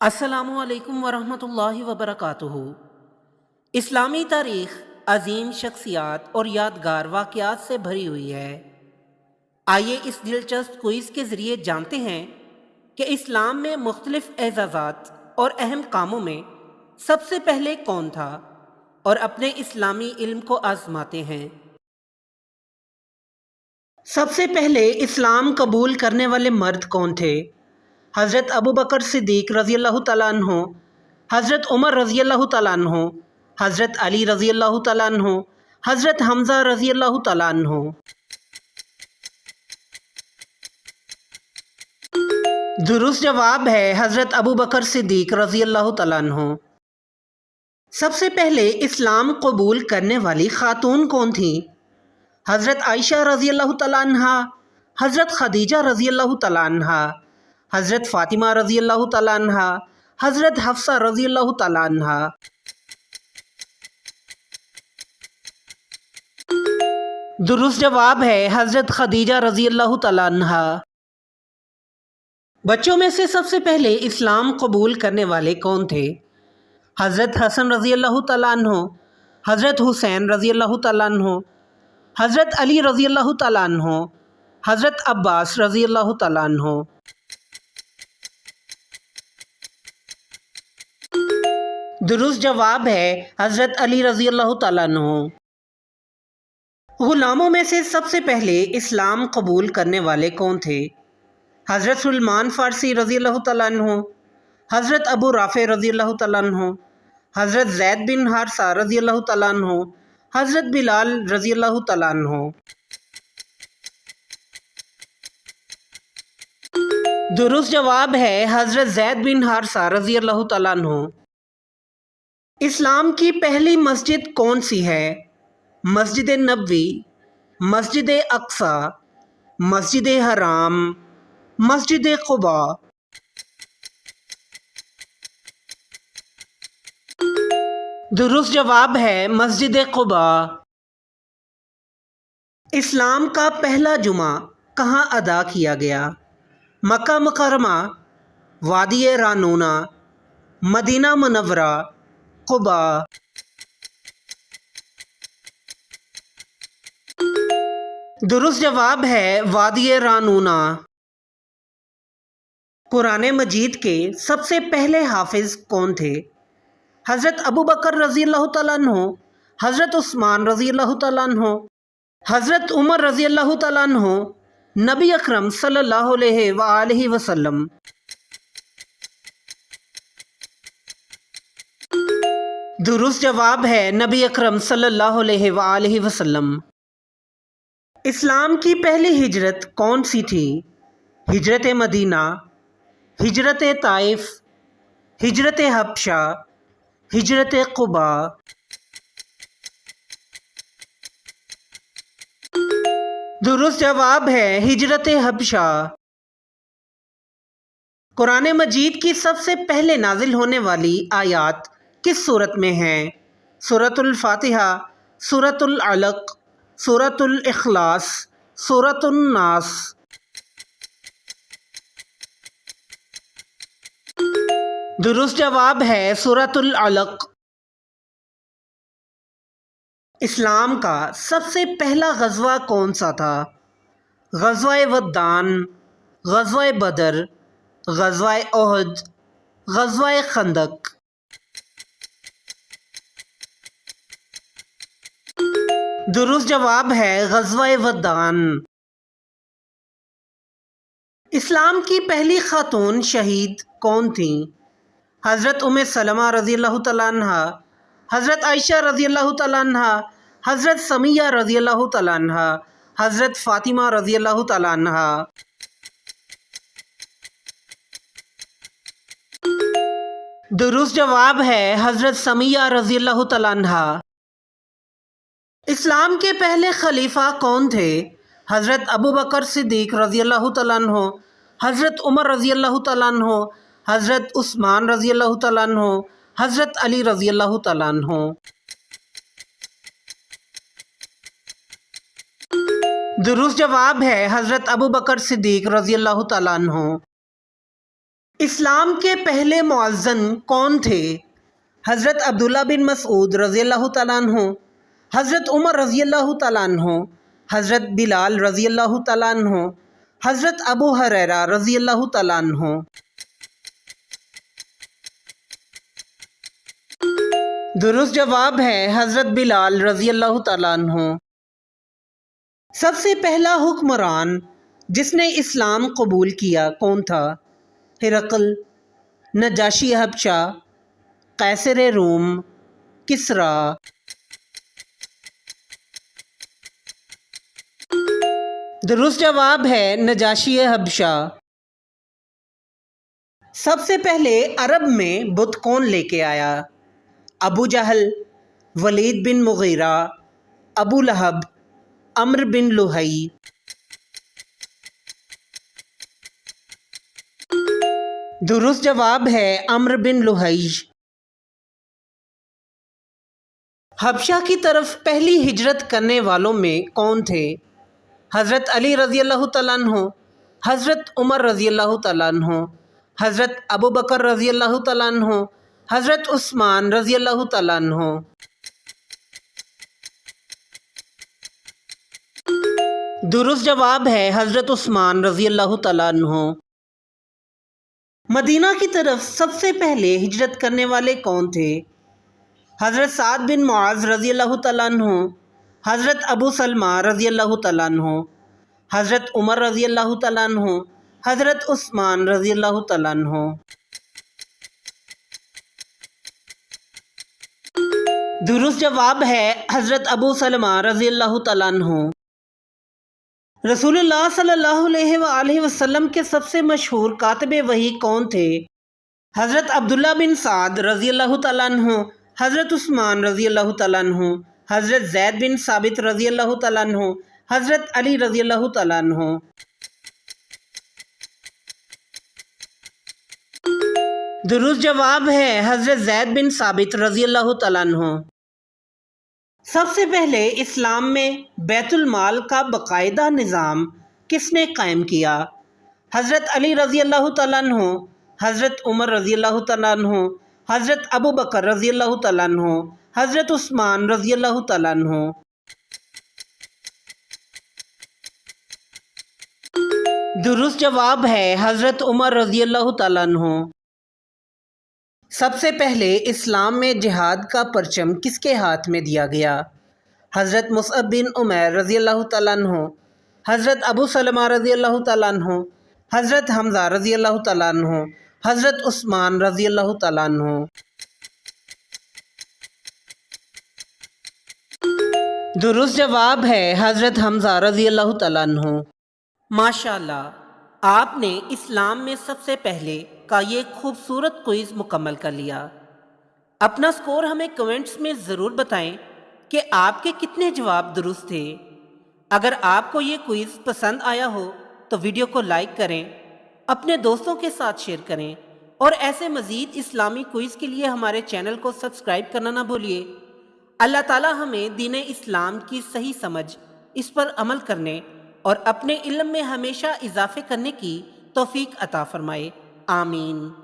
السلام علیکم ورحمۃ اللہ وبرکاتہ۔ اسلامی تاریخ عظیم شخصیات اور یادگار واقعات سے بھری ہوئی ہے۔ آئیے اس دلچسپ کوئز کے ذریعے جانتے ہیں کہ اسلام میں مختلف اعزازات اور اہم کاموں میں سب سے پہلے کون تھا، اور اپنے اسلامی علم کو آزماتے ہیں۔ سب سے پہلے اسلام قبول کرنے والے مرد کون تھے؟ حضرت ابوبکر صدیق رضی اللہ تعالیٰ عنہ، حضرت عمر رضی اللہ تعالیٰ عنہ، حضرت علی رضی اللہ تعالیٰ عنہ، حضرت حمزہ رضی اللہ تعالیٰ عنہ۔ درست جواب ہے حضرت ابوبکر صدیق رضی اللہ تعالیٰ عنہ۔ سب سے پہلے اسلام قبول کرنے والی خاتون کون تھیں؟ حضرت عائشہ رضی اللہ تعالیٰ عنہ، حضرت خدیجہ رضی اللہ تعالیٰ عنہ، حضرت فاطمہ رضی اللہ تعالیٰ عنہ، حضرت حفصہ رضی اللہ تعالیٰ عنہ۔ درست جواب ہے حضرت خدیجہ رضی اللہ تعالیٰ عنہ۔ بچوں میں سے سب سے پہلے اسلام قبول کرنے والے کون تھے؟ حضرت حسن رضی اللہ تعالیٰ عنہ، حضرت حسین رضی اللہ تعالیٰ عنہ، حضرت علی رضی اللہ تعالیٰ عنہ، حضرت عباس رضی اللہ تعالیٰ عنہ۔ درست جواب ہے حضرت علی رضی اللہ تعالیٰ عنہ۔ غلاموں میں سے سب سے پہلے اسلام قبول کرنے والے کون تھے؟ حضرت سلمان فارسی رضی اللہ تعالیٰ عنہ، حضرت ابو رافع رضی اللہ تعالیٰ عنہ، حضرت زید بن حارثہ رضی اللہ تعالیٰ عنہ، حضرت بلال رضی اللہ تعالیٰ عنہ۔ درست جواب ہے حضرت زید بن حارثہ رضی اللہ تعالیٰ عنہ۔ اسلام کی پہلی مسجد کون سی ہے؟ مسجد نبوی، مسجد اقصی، مسجد حرام، مسجد قباء۔ درست جواب ہے مسجد قباء۔ اسلام کا پہلا جمعہ کہاں ادا کیا گیا؟ مکہ مکرمہ، وادی رانونا، مدینہ منورہ، قباء۔ درست جواب ہے وادی رانونا۔ قرآن مجید کے سب سے پہلے حافظ کون تھے؟ حضرت ابوبکر رضی اللہ تعالیٰ عنہ، حضرت عثمان رضی اللہ تعالیٰ عنہ، حضرت عمر رضی اللہ تعالیٰ عنہ، نبی اکرم صلی اللہ علیہ وآلہ وسلم۔ درست جواب ہے نبی اکرم صلی اللہ علیہ وآلہ وسلم۔ اسلام کی پہلی ہجرت کون سی تھی؟ ہجرت مدینہ، ہجرت طائف، ہجرت حبشہ، ہجرت قباء۔ درست جواب ہے ہجرت حبشہ۔ قرآن مجید کی سب سے پہلے نازل ہونے والی آیات کس صورت میں ہیں؟ سورۃ الفاتحہ، سورۃ العلق، سورۃ الاخلاص، سورۃ الناس۔ درست جواب ہے سورۃ العلق۔ اسلام کا سب سے پہلا غزوہ کون سا تھا؟ غزوہ ودان، غزوہ بدر، غزوہ احد، غزوہ خندق۔ درست جواب ہے غزوہ ودان۔ اسلام کی پہلی خاتون شہید کون تھیں؟ حضرت ام سلمہ رضی اللہ تعالیٰ عنہ، حضرت عائشہ رضی اللہ تعالیٰ عنہ، حضرت سمیہ رضی اللہ تعالیٰ عنہ، حضرت فاطمہ رضی اللہ تعالیٰ عنہ۔ درست جواب ہے حضرت سمیہ رضی اللہ تعالیٰ عنہ۔ اسلام کے پہلے خلیفہ کون تھے؟ حضرت ابوبکر صدیق رضی اللہ تعالیٰ عنہ، حضرت عمر رضی اللہ تعالیٰ عنہ، حضرت عثمان رضی اللہ تعالیٰ عنہ، حضرت علی رضی اللہ تعالیٰ عنہ۔ درست جواب ہے حضرت ابوبکر صدیق رضی اللہ تعالیٰ عنہ۔ اسلام کے پہلے مؤذن کون تھے؟ حضرت عبداللہ بن مسعود رضی اللہ تعالیٰ عنہ، حضرت عمر رضی اللہ تعالیٰ عنہ، حضرت بلال رضی اللہ تعالیٰ عنہ، حضرت ابو ہریرہ رضی اللہ تعالیٰ عنہ۔ درست جواب ہے حضرت بلال رضی اللہ تعالیٰ عنہ۔ سب سے پہلا حکمران جس نے اسلام قبول کیا کون تھا؟ ہرقل، نجاشی حبشہ، قیصر روم، کسریٰ۔ درست جواب ہے نجاشی حبشہ۔ سب سے پہلے عرب میں بت کون لے کے آیا؟ ابو جہل، ولید بن مغیرہ، ابو لہب، عمرو بن لہئی۔ درست جواب ہے عمرو بن لہئی۔ حبشہ کی طرف پہلی ہجرت کرنے والوں میں کون تھے؟ حضرت علی رضی اللہ تعالیٰ عنہ، حضرت عمر رضی اللہ تعالیٰ عنہ، حضرت ابو بکر رضی اللہ تعالیٰ عنہ، حضرت عثمان رضی اللہ تعالیٰ عنہ۔ درست جواب ہے حضرت عثمان رضی اللہ تعالیٰ عنہ۔ مدینہ کی طرف سب سے پہلے ہجرت کرنے والے کون تھے؟ حضرت سعد بن معاذ رضی اللہ تعالیٰ عنہ، حضرت ابو سلمہ رضی اللہ تعالیٰ عنہ، حضرت عمر رضی اللہ تعالیٰ عنہ، حضرت عثمان رضی اللہ تعالیٰ عنہ۔ درست جواب ہے حضرت ابو سلمہ رضی اللہ تعالیٰ عنہ۔ رسول اللہ صلی اللہ علیہ وآلہ وسلم کے سب سے مشہور کاتب وحی کون تھے؟ حضرت عبداللہ بن سعد رضی اللہ تعالیٰ عنہ، حضرت عثمان رضی اللہ تعالیٰ عنہ، حضرت زید بن ثابت رضی اللہ تعالیٰ عنہ، حضرت علی رضی اللہ تعالیٰ عنہ۔ درست جواب ہے حضرت زید بن ثابت رضی اللہ تعالیٰ عنہ۔ سب سے پہلے اسلام میں بیت المال کا باقاعدہ نظام کس نے قائم کیا؟ حضرت علی رضی اللہ تعالیٰ عنہ، حضرت عمر رضی اللہ تعالیٰ عنہ، حضرت ابو بکر رضی اللہ تعالیٰ عنہ، حضرت عثمان رضی اللہ تعالیٰ عنہ۔ درست جواب ہے حضرت عمر رضی اللہ تعالیٰ عنہ۔ سب سے پہلے اسلام میں جہاد کا پرچم کس کے ہاتھ میں دیا گیا؟ حضرت مصعب بن عمیر رضی اللہ تعالیٰ عنہ، حضرت ابو سلمہ رضی اللہ تعالیٰ عنہ، حضرت حمزہ رضی اللہ تعالیٰ عنہ، حضرت عثمان رضی اللہ تعالیٰ عنہ۔ درست جواب ہے حضرت حمزہ رضی اللہ تعالیٰ عنہ۔ ماشاءاللہ، آپ نے اسلام میں سب سے پہلے کا یہ خوبصورت کوئز مکمل کر لیا۔ اپنا سکور ہمیں کمنٹس میں ضرور بتائیں کہ آپ کے کتنے جواب درست تھے۔ اگر آپ کو یہ کوئز پسند آیا ہو تو ویڈیو کو لائک کریں، اپنے دوستوں کے ساتھ شیئر کریں، اور ایسے مزید اسلامی کوئز کے لیے ہمارے چینل کو سبسکرائب کرنا نہ بھولیے۔ اللہ تعالی ہمیں دین اسلام کی صحیح سمجھ، اس پر عمل کرنے اور اپنے علم میں ہمیشہ اضافے کرنے کی توفیق عطا فرمائے۔ آمین۔